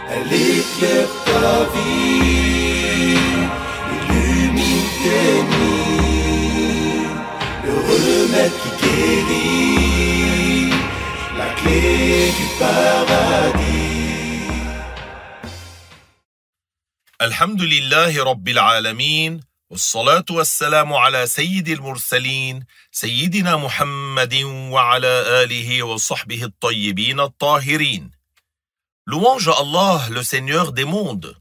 Elle éclaire ta vie, illumine tes nuits, le remède qui guérit, la clé du paradis. Alhamdulillahi Rabbil Alameen, والصلاة والسلام على سيد المرسلين سيدنا محمد وعلى آله وصحبه الطيبين الطاهرين. Louange à Allah, le Seigneur des mondes.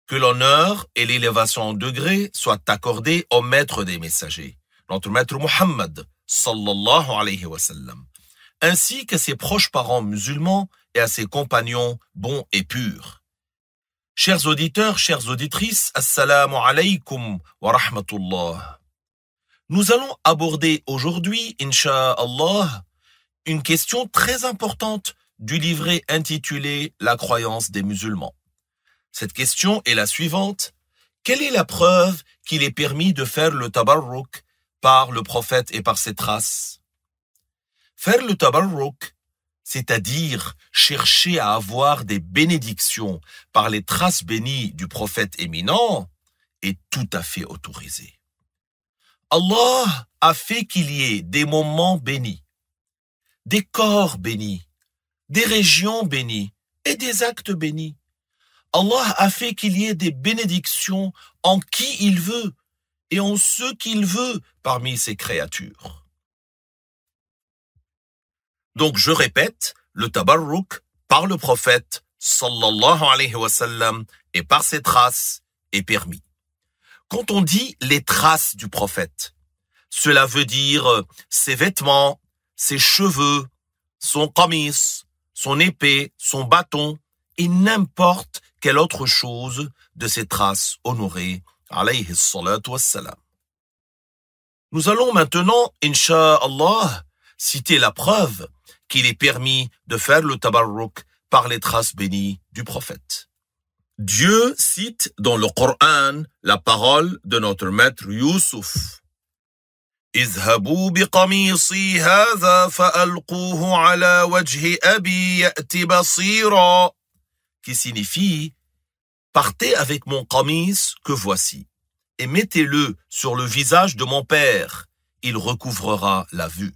Que l'honneur et l'élévation en degrés soient accordés au maître des messagers, notre maître Muhammad, sallallahu alayhi wa sallam, ainsi qu'à ses proches parents musulmans et à ses compagnons bons et purs. Chers auditeurs, chères auditrices, assalamu alaykum wa rahmatullah. Nous allons aborder aujourd'hui, insha'Allah, une question très importante du livret intitulé « La croyance des musulmans ». Cette question est la suivante. Quelle est la preuve qu'il est permis de faire le tabarruk par le prophète et par ses traces? Faire le tabarruk, c'est-à-dire chercher à avoir des bénédictions par les traces bénies du prophète éminent, est tout à fait autorisé. Allah a fait qu'il y ait des moments bénis, des corps bénis, des régions bénies et des actes bénis. Allah a fait qu'il y ait des bénédictions en qui il veut et en ceux qu'il veut parmi ses créatures. Donc je répète, le tabarruk par le prophète sallallahu alayhi wa sallam et par ses traces est permis. Quand on dit les traces du prophète, cela veut dire ses vêtements, ses cheveux, son qamis, son épée, son bâton et n'importe quelle autre chose de ses traces honorées, alayhi salatu wassalam. Nous allons maintenant, insha'Allah, citer la preuve qu'il est permis de faire le tabarruk par les traces bénies du prophète. Dieu cite dans le Coran la parole de notre maître Youssouf. اذهبوا بقميصي هذا فألقوه على وجه أبي يأت بصيرا, qui signifie partez avec mon qamis que voici et mettez-le sur le visage de mon père, il recouvrera la vue.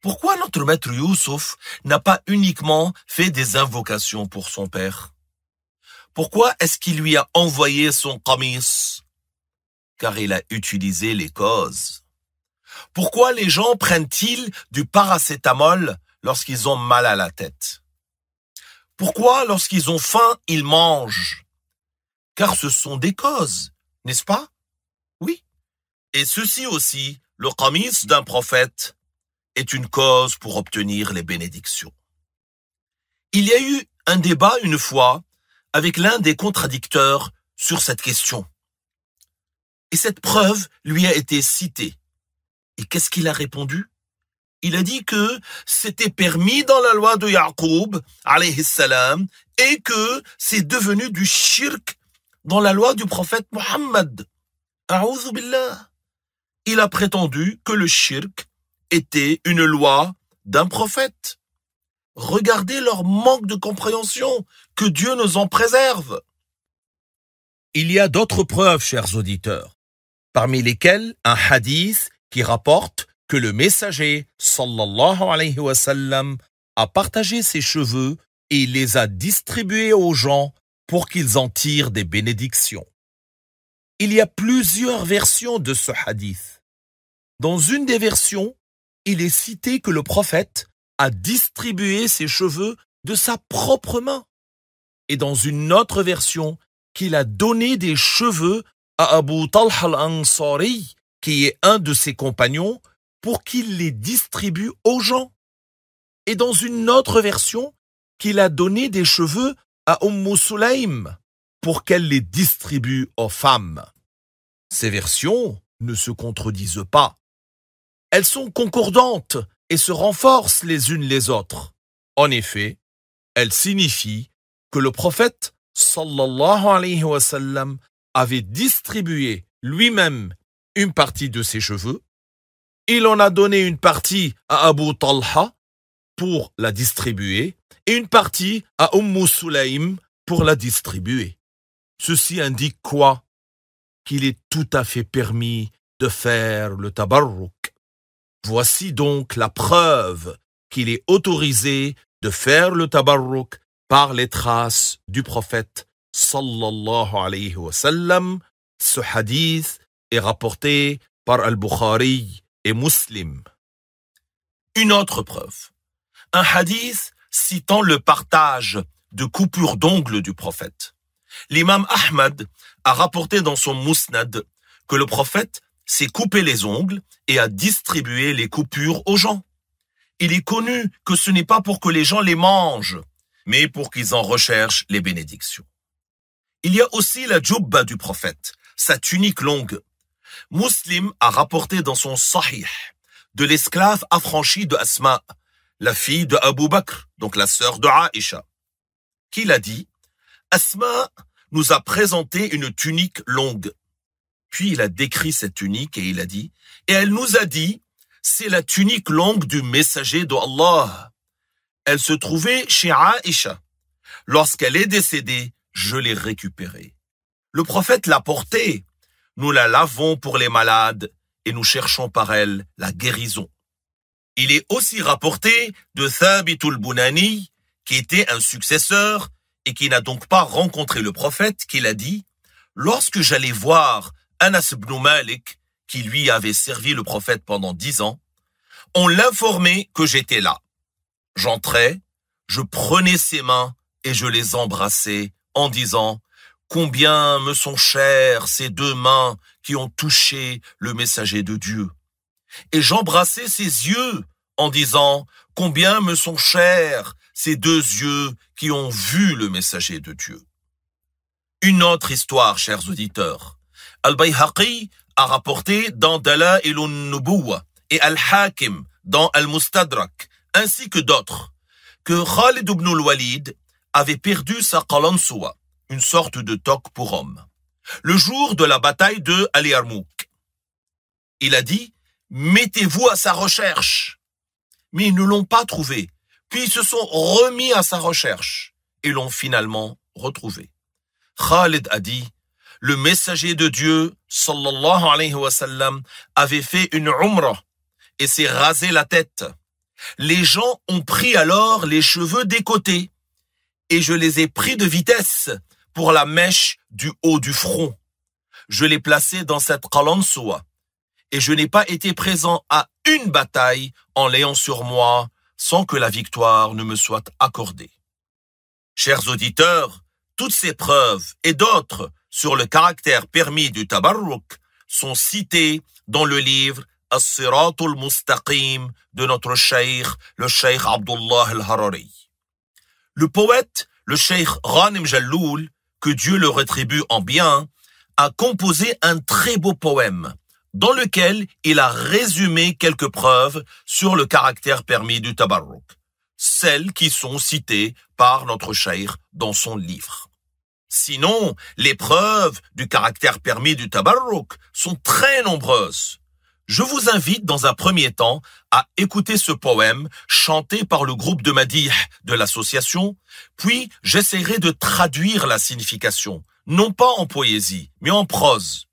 Pourquoi notre maître Youssouf n'a pas uniquement fait des invocations pour son père? Pourquoi est-ce qu'il lui a envoyé son qamis? Car il a utilisé les causes. Pourquoi les gens prennent-ils du paracétamol lorsqu'ils ont mal à la tête? Pourquoi lorsqu'ils ont faim, ils mangent? Car ce sont des causes, n'est-ce pas? Oui. Et ceci aussi, le qamis d'un prophète est une cause pour obtenir les bénédictions. Il y a eu un débat une fois avec l'un des contradicteurs sur cette question. Et cette preuve lui a été citée. Et qu'est-ce qu'il a répondu? Il a dit que c'était permis dans la loi de Yaqub, alayhi salam, et que c'est devenu du shirk dans la loi du prophète Muhammad. A'oudhu billah. Il a prétendu que le shirk était une loi d'un prophète. Regardez leur manque de compréhension, que Dieu nous en préserve. Il y a d'autres preuves, chers auditeurs, parmi lesquelles un hadith qui rapporte que le messager, sallallahu alayhi wa sallam, a partagé ses cheveux et les a distribués aux gens pour qu'ils en tirent des bénédictions. Il y a plusieurs versions de ce hadith. Dans une des versions, il est cité que le prophète a distribué ses cheveux de sa propre main. Et dans une autre version, qu'il a donné des cheveux à Abu Talha al-Ansari, qui est un de ses compagnons, pour qu'il les distribue aux gens. Et dans une autre version, qu'il a donné des cheveux à Sulaym, pour qu'elle les distribue aux femmes. Ces versions ne se contredisent pas. Elles sont concordantes et se renforcent les unes les autres. En effet, elles signifient que le prophète, sallallahu alayhi wa sallam, avait distribué lui-même une partie de ses cheveux. Il en a donné une partie à Abu Talha pour la distribuer et une partie à Sulaym pour la distribuer. Ceci indique quoi? Qu'il est tout à fait permis de faire le tabarruk. Voici donc la preuve qu'il est autorisé de faire le tabarruk par les traces du prophète sallallahu alayhi wa sallam. Ce hadith est rapporté par Al-Bukhari et Muslim. Une autre preuve. Un hadith citant le partage de coupures d'ongles du prophète. L'imam Ahmad a rapporté dans son Musnad que le prophète s'est coupé les ongles et a distribué les coupures aux gens. Il est connu que ce n'est pas pour que les gens les mangent, mais pour qu'ils en recherchent les bénédictions. Il y a aussi la djoubba du prophète, sa tunique longue. Muslim a rapporté dans son Sahih de l'esclave affranchie de Asma, la fille de Abu Bakr, donc la sœur de Aïcha, qu'il a dit « Asma nous a présenté une tunique longue. » Puis il a décrit cette tunique et il a dit « Et elle nous a dit, c'est la tunique longue du messager d'Allah. Elle se trouvait chez Aïcha. Lorsqu'elle est décédée, je l'ai récupérée. Le prophète l'a portée. Nous la lavons pour les malades et nous cherchons par elle la guérison. » Il est aussi rapporté de Thabit al-Bunani, qui était un successeur et qui n'a donc pas rencontré le prophète, qu'il a dit « Lorsque j'allais voir Anas ibn Malik, qui lui avait servi le prophète pendant 10 ans, on l'informait que j'étais là. J'entrais, je prenais ses mains et je les embrassais en disant « Combien me sont chères ces 2 mains qui ont touché le messager de Dieu ?» Et j'embrassais ses yeux en disant « Combien me sont chers ces 2 yeux qui ont vu le messager de Dieu ?» Une autre histoire, chers auditeurs. Al-Bayhaqi a rapporté dans Dala'il al-Nubuwwa et Al-Hakim dans Al-Mustadrak, ainsi que d'autres, que Khalid ibn al-Walid avait perdu sa qalansuwa, une sorte de toque pour homme, le jour de la bataille de Al-Yarmouk. Il a dit « Mettez-vous à sa recherche ». Mais ils ne l'ont pas trouvé. Puis ils se sont remis à sa recherche et l'ont finalement retrouvé. Khalid a dit « Le messager de Dieu, sallallahu alayhi wa sallam, avait fait une umrah et s'est rasé la tête. Les gens ont pris alors les cheveux des côtés et je les ai pris de vitesse pour la mèche du haut du front. Je l'ai placé dans cette qalansuwa et je n'ai pas été présent à une bataille en l'ayant sur moi sans que la victoire ne me soit accordée. » Chers auditeurs, toutes ces preuves et d'autres sur le caractère permis du tabarruk sont citées dans le livre As-Siratul Mustaqim de notre cheikh, le cheikh Abdullah al-Harari. Le poète, le cheikh Ghanem Jalloul, que Dieu le rétribue en bien, a composé un très beau poème dans lequel il a résumé quelques preuves sur le caractère permis du tabarruk, celles qui sont citées par notre cheikh dans son livre. Sinon, les preuves du caractère permis du tabarruk sont très nombreuses. Je vous invite dans un premier temps à écouter ce poème chanté par le groupe de Madih de l'association, puis j'essaierai de traduire la signification, non pas en poésie, mais en prose,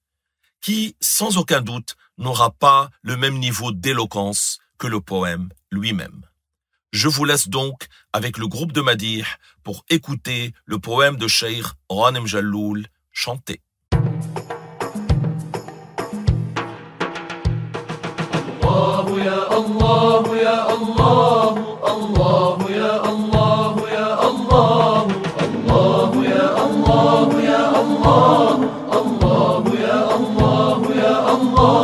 qui, sans aucun doute, n'aura pas le même niveau d'éloquence que le poème lui-même. Je vous laisse donc avec le groupe de Madih pour écouter le poème de Cheikh Ghanem Jalloul chanté. Allah ya Allah ya Allah, Allah ya Allah ya Allah, Allah ya Allah ya Allah, Allah ya Allah ya Allah.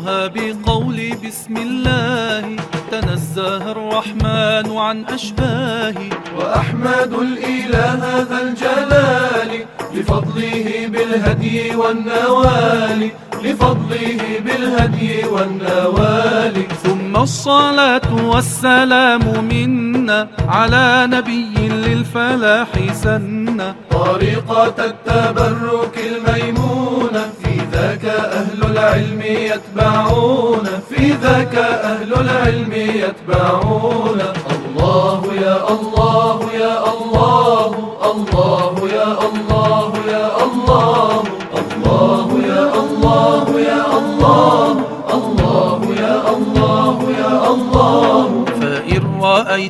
أبدأها بقولي بسم الله تنزه الرحمن عن أشباهه وأحمد الإله ذا الجلال لفضله بالهدي والنوال لفضله بالهدي والنوال ثم الصلاة والسلام منا على نبي للفلاح سنة طريقة التبرك الميمونة في ذاك أهل العلم يتبعون في ذاك أهل العلم يتبعون الله يا الله يا الله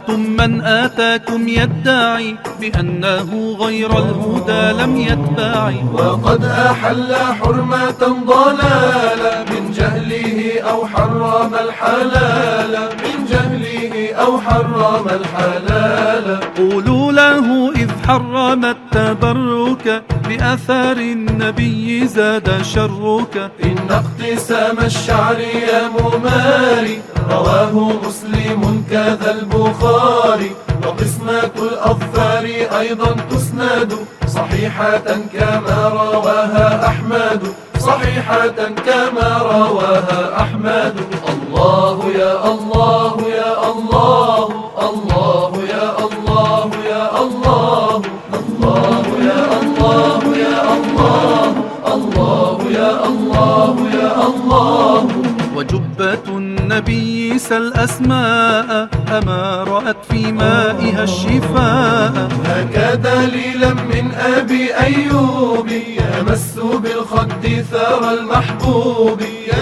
أنتم من آتاكم يدعي بأنه غير الهدى لم يتبع. وقد أحل حرمة ضلالة من جهله أو حرم الحلال من جهله أو حرم الحلال. قولوا له إذ حرم التبرك بأثار النبي زاد شرك. إن اقتسام الشعر يا مماري رواه مسلم كذا البخاري. وقسمة الأظفار أيضا تسند صحيحة كما رواها أحمد صحيحة كما رواها أحمد. الله يا الله يا الله الله يا الله يا الله الله يا الله يا الله الله يا الله يا الله. وجبة النبي سل أسماء أما رأت في مائها الشفاء. هكا دليلا من أبي أيوب يمس بالخد ثار المحبوب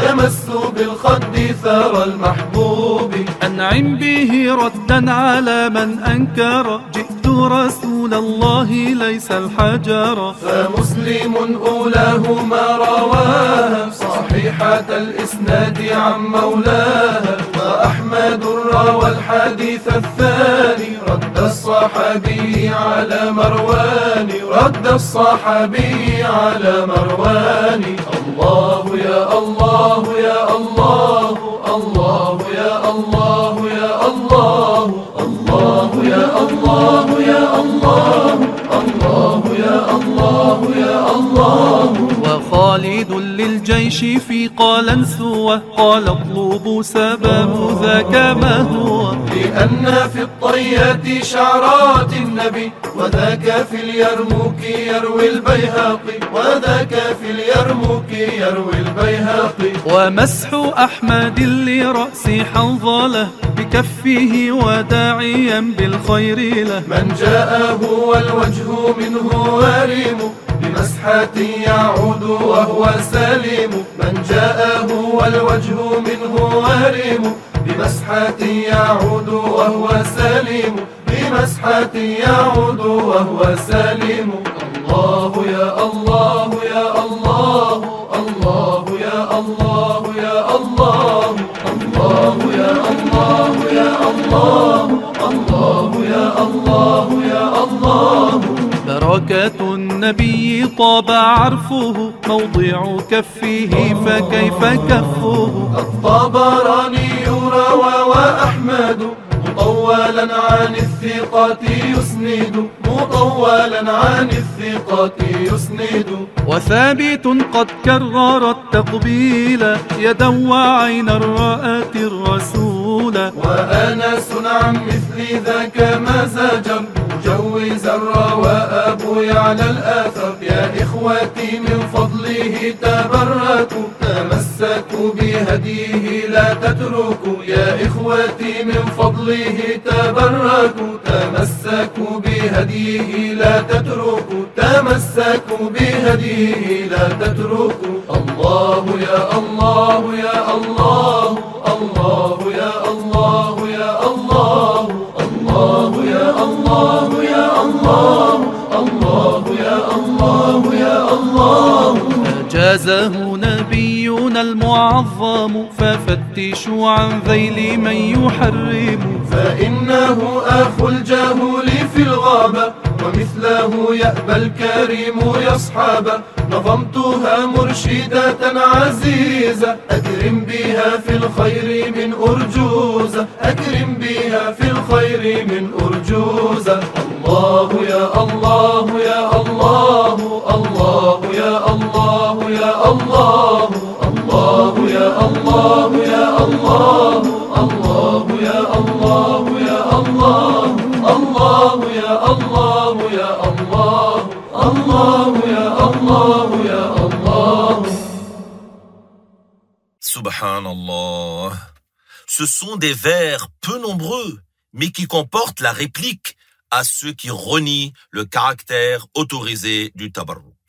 يمس بالخد ثار المحبوب. أنعم به ردا على من أنكر جئت رسول الله ليس الحجر. فمسلم أولاهما رواها صحيحة الإسناد عن مولاها. وأحمد روى الحديث الثاني رد الصحابي على مروان رد الصحابي على مروان. الله يا الله يا الله الله يا الله يا الله الله يا الله يا الله الله يا الله يا الله. وخالد للجيش في قال سوى قال اطلبوا سبب ذاك ما هو. لأن في الطيات شعرات النبي وذاك في اليرموك يروي البيهقي وذاك في اليرموك يروي البيهقي. ومسح أحمد لرأس حنظلة بكفه وداعيا بالخير له. من جاءه والوجه منه وارم بمسحة يعود وهو سليم. من جاءه والوجه منه وارم بمسحة يعود وهو سليم بمسحة يعود وهو سليم. الله يا الله يا الله الله يا الله يا الله الله يا الله يا الله الله يا الله يا الله. بركة النبي طاب عرفه موضع كفه فكيف كفه. الطبراني روى وأحمد مطولا عن الثقات يسند مطولا عن الثقات يسند. وثابت قد كرر التقبيل يدا وعينا رأت الرسول. وأنس عن مثل ذاك ما زجر مجوزا روى أبو يعلى الآثر. يا إخوتي من فضله تبركوا تمسكوا بهديه لا تتركوا. يا إخوتي من فضله تبركوا تمسكوا بهديه لا تتركوا تمسكوا بهديه لا تتركوا. الله يا الله يا الله الله يا الله يا الله الله يا الله يا الله الله يا الله يا الله. أجازه نبينا المعظم ففتشوا عن ذيل من يحرم. فإنه أخو الجهول في الغابة ومثله يأبى الكريم يصحابه. نظمتها مرشدة عزيزة أكرم بها في الخير من أرجوزة أكرم بها في الخير من أرجوزة. الله يا الله يا الله الله يا الله يا الله الله يا الله يا الله الله يا الله يا الله الله يا الله يا الله الله يا الله يا الله. Subhanallah. Ce sont des vers peu nombreux, mais qui comportent la réplique à ceux qui renient le caractère autorisé du tabarruk.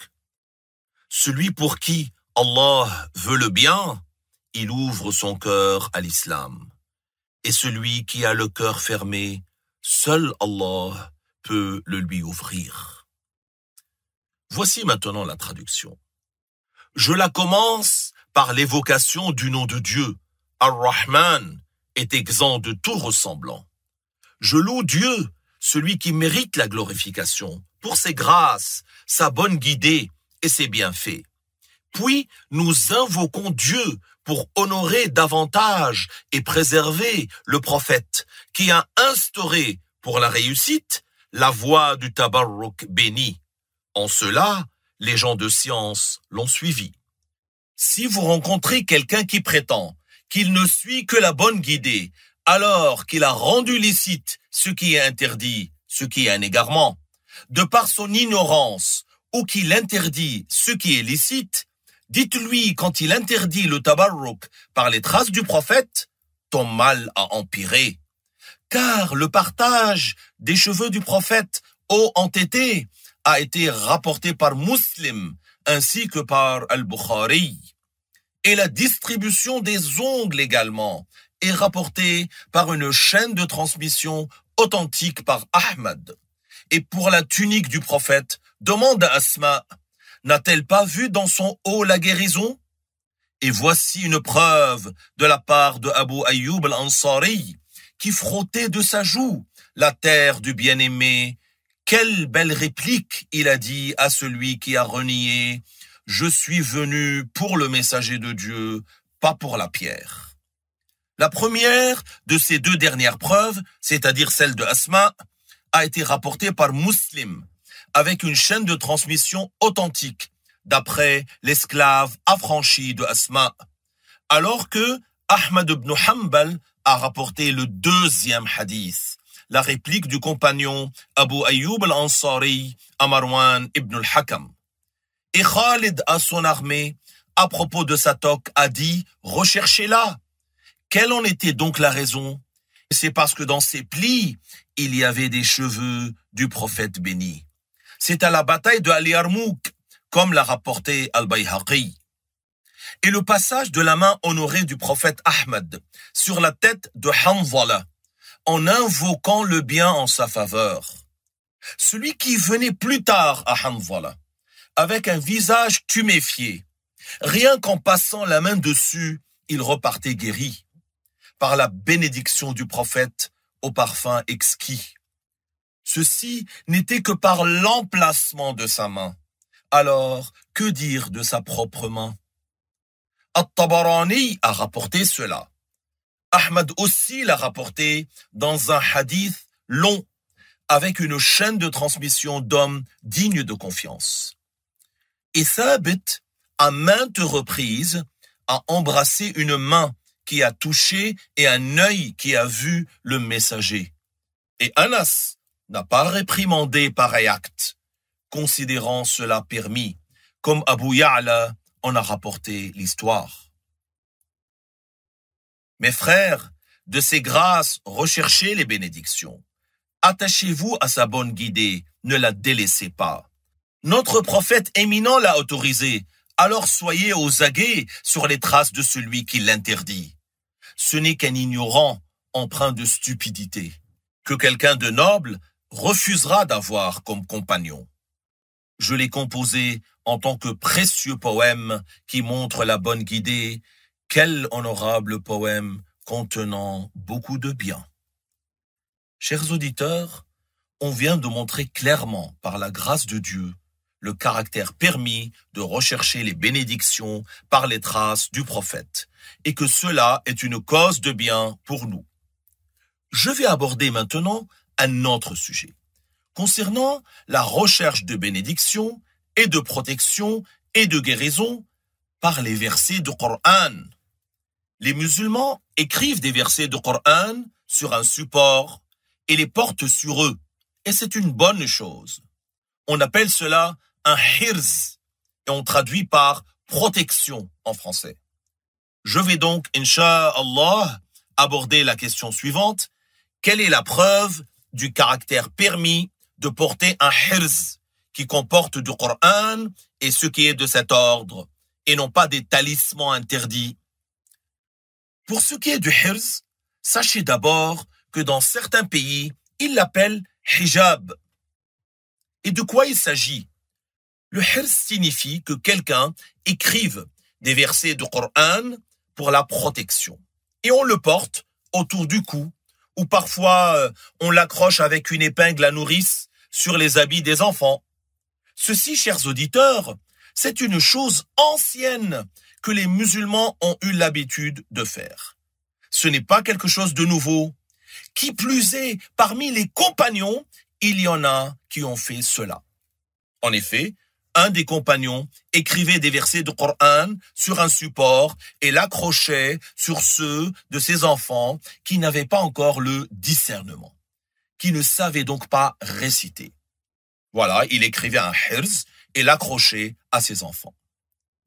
Celui pour qui Allah veut le bien, il ouvre son cœur à l'islam. Et celui qui a le cœur fermé seul Allah peut le lui ouvrir. Voici maintenant la traduction. Je la commence par l'évocation du nom de Dieu. Ar-Rahman est exempt de tout ressemblant. Je loue Dieu, celui qui mérite la glorification, pour ses grâces, sa bonne guidée et ses bienfaits. Puis nous invoquons Dieu pour honorer davantage et préserver le prophète qui a instauré pour la réussite la voie du tabarruk béni. En cela, les gens de science l'ont suivi. Si vous rencontrez quelqu'un qui prétend qu'il ne suit que la bonne guidée, alors qu'il a rendu licite ce qui est interdit, ce qui est un égarement, de par son ignorance, ou qu'il interdit ce qui est licite, dites-lui quand il interdit le tabarruk par les traces du prophète, ton mal a empiré. Car le partage des cheveux du prophète au entêté a été rapporté par Muslim ainsi que par Al-Bukhari. Et la distribution des ongles également est rapportée par une chaîne de transmission authentique par Ahmad. Et pour la tunique du prophète, demande à Asma, n'a-t-elle pas vu dans son haut la guérison? Et voici une preuve de la part de Abu Ayyub al-Ansari, qui frottait de sa joue la terre du bien-aimé. Quelle belle réplique il a dit à celui qui a renié « Je suis venu pour le messager de Dieu, pas pour la pierre ». La première de ces deux dernières preuves, c'est-à-dire celle de Asma, a été rapportée par Muslim, avec une chaîne de transmission authentique, d'après l'esclave affranchi de Asma, alors que Ahmad ibn Hanbal a rapporté le deuxième hadith, la réplique du compagnon Abu Ayyub al-Ansari à Marwan ibn al-Hakam. Et Khalid à son armée, à propos de sa toque, a dit « Recherchez-la ». Quelle en était donc la raison? C'est parce que dans ses plis, il y avait des cheveux du prophète béni. C'est à la bataille de Al-Yarmouk, comme l'a rapporté Al-Bayhaqi. Et le passage de la main honorée du prophète Ahmad sur la tête de Hanzala, en invoquant le bien en sa faveur. Celui qui venait plus tard à Hanzala, avec un visage tuméfié, rien qu'en passant la main dessus, il repartait guéri, par la bénédiction du prophète au parfum exquis. Ceci n'était que par l'emplacement de sa main. Alors, que dire de sa propre main? At-Tabarani a rapporté cela. Ahmad aussi l'a rapporté dans un hadith long, avec une chaîne de transmission d'hommes dignes de confiance. Et Thabit, à maintes reprises, a embrassé une main qui a touché et un œil qui a vu le messager. Et Anas n'a pas réprimandé pareil acte, considérant cela permis, comme Abu Ya'la en a rapporté l'histoire. Mes frères, de ces grâces, recherchez les bénédictions. Attachez-vous à sa bonne guidée, ne la délaissez pas. Notre prophète éminent l'a autorisé, alors soyez aux aguets sur les traces de celui qui l'interdit. Ce n'est qu'un ignorant empreint de stupidité, que quelqu'un de noble refusera d'avoir comme compagnon. Je l'ai composé en tant que précieux poème qui montre la bonne guidée. Quel honorable poème contenant beaucoup de bien. Chers auditeurs, on vient de montrer clairement par la grâce de Dieu le caractère permis de rechercher les bénédictions par les traces du prophète et que cela est une cause de bien pour nous. Je vais aborder maintenant un autre sujet concernant la recherche de bénédictions et de protection et de guérison par les versets du Coran. Les musulmans écrivent des versets du Coran sur un support et les portent sur eux, et c'est une bonne chose. On appelle cela un hirz, et on traduit par protection en français. Je vais donc, Inch'Allah, aborder la question suivante. Quelle est la preuve du caractère permis de porter un hirz qui comporte du Coran et ce qui est de cet ordre, et non pas des talismans interdits? Pour ce qui est du hirz, sachez d'abord que dans certains pays, il l'appelle hijab. Et de quoi il s'agit? Le hirz signifie que quelqu'un écrive des versets du Coran pour la protection. Et on le porte autour du cou, ou parfois on l'accroche avec une épingle à nourrice sur les habits des enfants. Ceci, chers auditeurs, c'est une chose ancienne que les musulmans ont eu l'habitude de faire. Ce n'est pas quelque chose de nouveau. Qui plus est, parmi les compagnons, il y en a qui ont fait cela. En effet, un des compagnons écrivait des versets du Coran sur un support et l'accrochait sur ceux de ses enfants qui n'avaient pas encore le discernement, qui ne savaient donc pas réciter. Voilà, il écrivait un hirz et l'accrochait à ses enfants.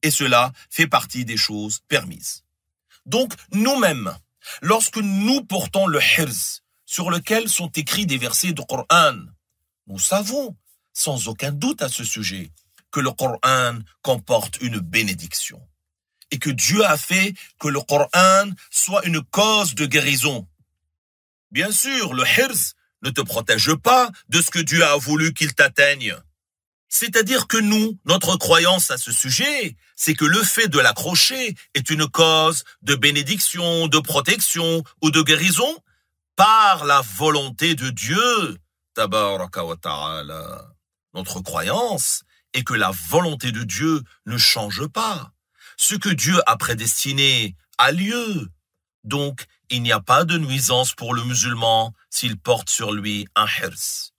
Et cela fait partie des choses permises. Donc, nous-mêmes, lorsque nous portons le hirz sur lequel sont écrits des versets du Coran, nous savons, sans aucun doute à ce sujet, que le Coran comporte une bénédiction et que Dieu a fait que le Coran soit une cause de guérison. Bien sûr, le hirz ne te protège pas de ce que Dieu a voulu qu'il t'atteigne. C'est-à-dire que nous, notre croyance à ce sujet, c'est que le fait de l'accrocher est une cause de bénédiction, de protection ou de guérison par la volonté de Dieu. Tabaraka wa ta'ala. Notre croyance est que la volonté de Dieu ne change pas. Ce que Dieu a prédestiné a lieu. Donc, il n'y a pas de nuisance pour le musulman s'il porte sur lui un hirz.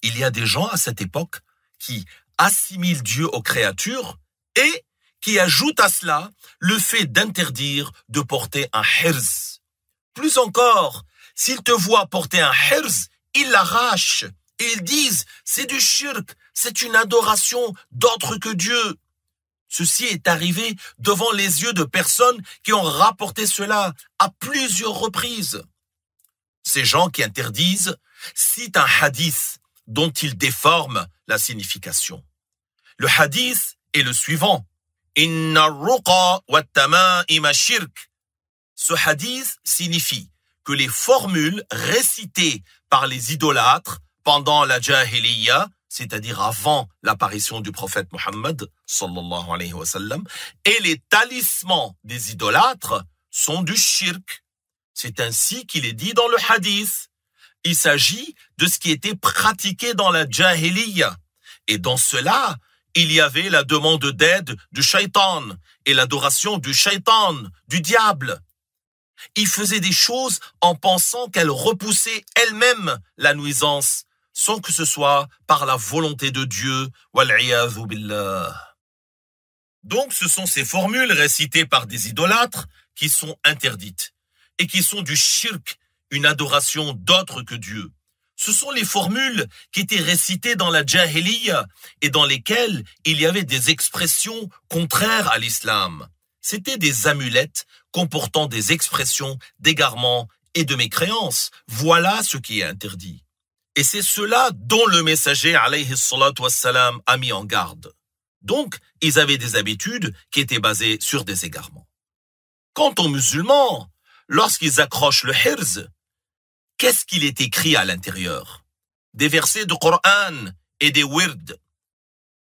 Il y a des gens à cette époque qui assimilent Dieu aux créatures et qui ajoutent à cela le fait d'interdire de porter un hirz. Plus encore, s'ils te voient porter un hirz, ils l'arrachent et ils disent « c'est du shirk, c'est une adoration d'autre que Dieu ». Ceci est arrivé devant les yeux de personnes qui ont rapporté cela à plusieurs reprises. Ces gens qui interdisent citent un hadith dont ils déforment la signification. Le hadith est le suivant. Inna ruqa wa tama'ima shirk. Ce hadith signifie que les formules récitées par les idolâtres pendant la jahiliya, c'est-à-dire avant l'apparition du prophète Mohammed sallallahu alayhi wa sallam, et les talismans des idolâtres sont du shirk. C'est ainsi qu'il est dit dans le hadith. Il s'agit de ce qui était pratiqué dans la jahiliya. Et dans cela, il y avait la demande d'aide du shaitan et l'adoration du shaitan, du diable. Il faisait des choses en pensant qu'elles repoussaient elles-mêmes la nuisance, sans que ce soit par la volonté de Dieu. Wal'iyadhu billah. Donc ce sont ces formules récitées par des idolâtres qui sont interdites et qui sont du shirk, une adoration d'autre que Dieu. Ce sont les formules qui étaient récitées dans la jahiliya et dans lesquelles il y avait des expressions contraires à l'islam. C'étaient des amulettes comportant des expressions d'égarement et de mécréance. Voilà ce qui est interdit. Et c'est cela dont le messager alayhi salatu wassalam a mis en garde. Donc, ils avaient des habitudes qui étaient basées sur des égarements. Quant aux musulmans, lorsqu'ils accrochent le hirz, qu'est-ce qu'il est écrit à l'intérieur? Des versets du Coran et des wird.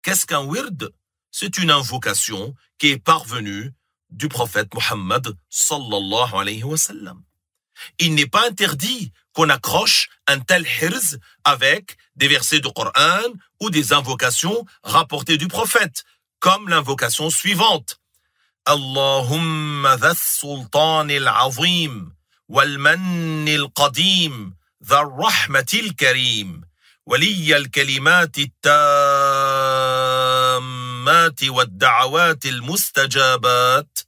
Qu'est-ce qu'un wird? C'est une invocation qui est parvenue du prophète Mohammed sallallahu alayhi wa sallam. Il n'est pas interdit qu'on accroche un tel hirz avec des versets du Coran ou des invocations rapportées du prophète, comme l'invocation suivante. Allahumma dha sultan al-azim wal-man al-qadim dha al-rahmati al-karim waliya al-kalimati at-tammati wad-da'awati al-mustajabat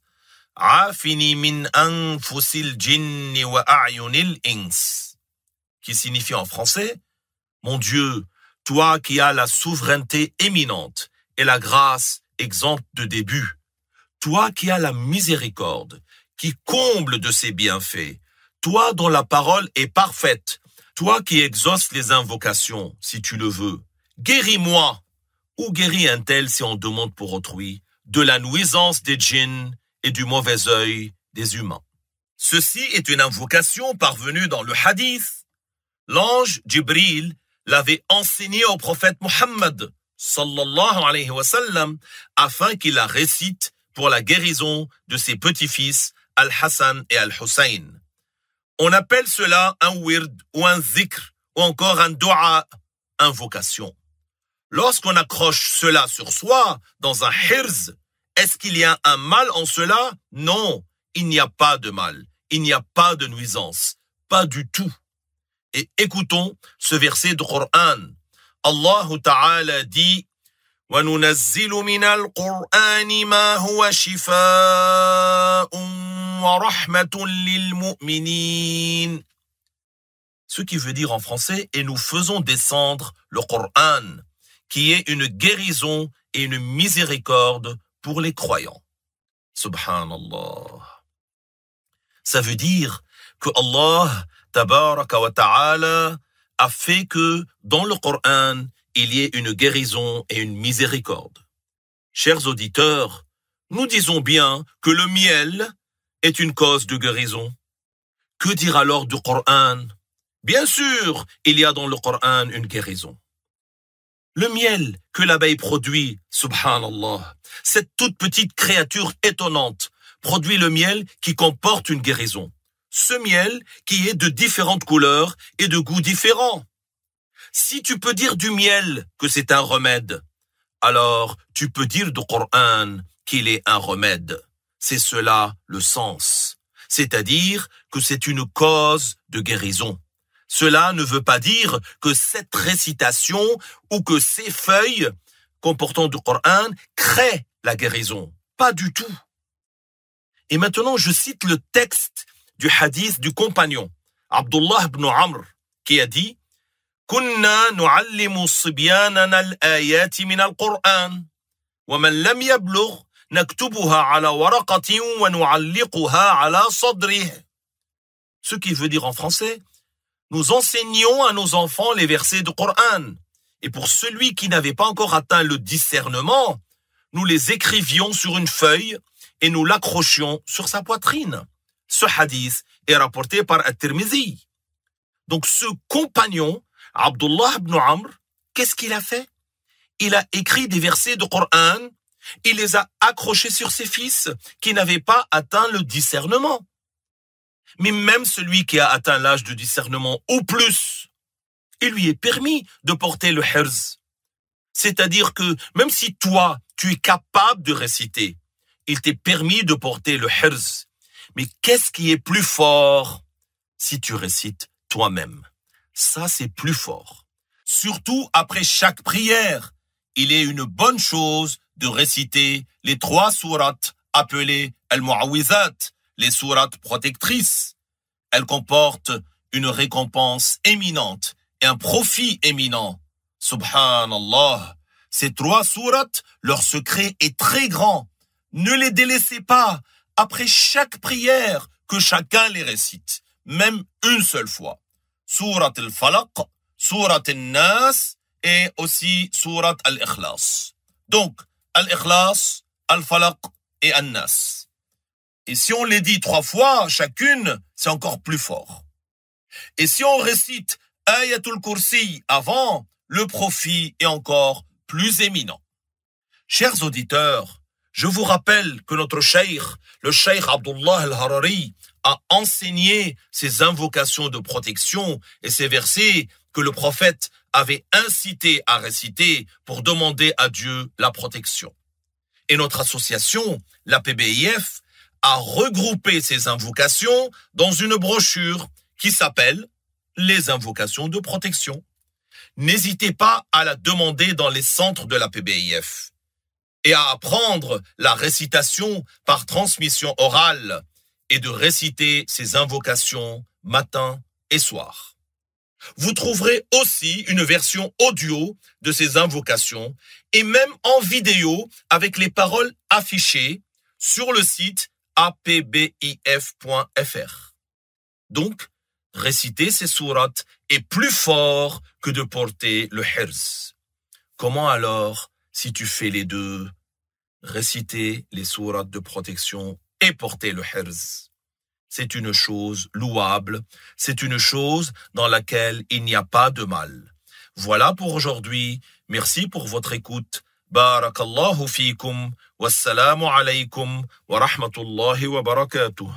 Afini min anfusil jinni wa a'yunil ins, qui signifie en français, mon Dieu, toi qui as la souveraineté éminente et la grâce exempte de début, toi qui as la miséricorde, qui comble de ses bienfaits, toi dont la parole est parfaite, toi qui exauces les invocations, si tu le veux, guéris-moi, ou guéris un tel si on demande pour autrui, de la nuisance des djinns et du mauvais œil des humains. Ceci est une invocation parvenue dans le hadith. L'ange Jibril l'avait enseigné au prophète Muhammad sallallahu alayhi wa sallam afin qu'il la récite pour la guérison de ses petits-fils Al-Hassan et Al-Hussein. On appelle cela un wird ou un zikr ou encore un dua, invocation. Lorsqu'on accroche cela sur soi dans un hirz, est-ce qu'il y a un mal en cela? Non, il n'y a pas de mal, il n'y a pas de nuisance, pas du tout. Et écoutons ce verset du Coran. Allah Ta'ala dit وَنُنَزِّلُ مِنَ الْقُرْآنِ مَا هُوَ شِفَاءٌ وَرَحْمَةٌ لِلْمُؤْمِنِينَ. Ce qui veut dire en français, et nous faisons descendre le Coran, qui est une guérison et une miséricorde pour les croyants. Subhanallah. Ça veut dire que Allah Tabaraka wa Ta'ala a fait que dans le Coran, il y ait une guérison et une miséricorde. Chers auditeurs, nous disons bien que le miel est une cause de guérison. Que dire alors du Coran? Bien sûr, il y a dans le Coran une guérison. Le miel que l'abeille produit, subhanallah, cette toute petite créature étonnante, produit le miel qui comporte une guérison. Ce miel qui est de différentes couleurs et de goûts différents. Si tu peux dire du miel que c'est un remède, alors tu peux dire du Coran qu'il est un remède. C'est cela le sens. C'est-à-dire que c'est une cause de guérison. Cela ne veut pas dire que cette récitation ou que ces feuilles comportant du Coran créent la guérison. Pas du tout. Et maintenant, je cite le texte du hadith du compagnon, Abdullah ibn Amr, qui a dit كنا نعلم صبياننا الآيات من القرآن ومن لم يبلغ نكتبها على ورقة ونعلقها على صدره. Ce qui veut dire en français, nous enseignons à nos enfants les versets du Coran. Et pour celui qui n'avait pas encore atteint le discernement, nous les écrivions sur une feuille et nous l'accrochions sur sa poitrine. Ce hadith est rapporté par At-Tirmidhi. Donc ce compagnon, Abdullah ibn Amr, qu'est-ce qu'il a fait? Il a écrit des versets du Coran, il les a accrochés sur ses fils qui n'avaient pas atteint le discernement. Mais même celui qui a atteint l'âge de discernement ou plus, il lui est permis de porter le hirz. C'est-à-dire que même si toi, tu es capable de réciter, il t'est permis de porter le hirz. Mais qu'est-ce qui est plus fort si tu récites toi-même? Ça, c'est plus fort. Surtout après chaque prière, il est une bonne chose de réciter les 3 sourates appelées Al-Mu'awwizat, les sourates protectrices. Elles comportent une récompense éminente et un profit éminent. Subhanallah. Ces 3 sourates, leur secret est très grand. Ne les délaissez pas après chaque prière que chacun les récite, même une seule fois. Surat al-Falaq, Surat al-Nas et aussi Surat al-Ikhlas. Donc, al-Ikhlas, al-Falaq et al-Nas. Et si on les dit 3 fois chacune, c'est encore plus fort. Et si on récite Ayatul Kursi avant, le profit est encore plus éminent. Chers auditeurs, je vous rappelle que notre cheikh, le cheikh Abdullah al-Harari, a enseigné ces invocations de protection et ces versets que le prophète avait incité à réciter pour demander à Dieu la protection. Et notre association, la PBIF, a regroupé ces invocations dans une brochure qui s'appelle « Les invocations de protection ». N'hésitez pas à la demander dans les centres de la PBIF et à apprendre la récitation par transmission orale et de réciter ces invocations matin et soir. Vous trouverez aussi une version audio de ces invocations et même en vidéo avec les paroles affichées sur le site apbif.fr. Donc, réciter ces sourates est plus fort que de porter le hirz. Comment alors, si tu fais les deux, réciter les sourates de protection et porter le hirz? c'est une chose louable, c'est une chose dans laquelle il n'y a pas de mal. Voilà pour aujourd'hui. Merci pour votre écoute. Barakallahu fikum. Wassalamu alaykum wa rahmatullahi wa barakatuh.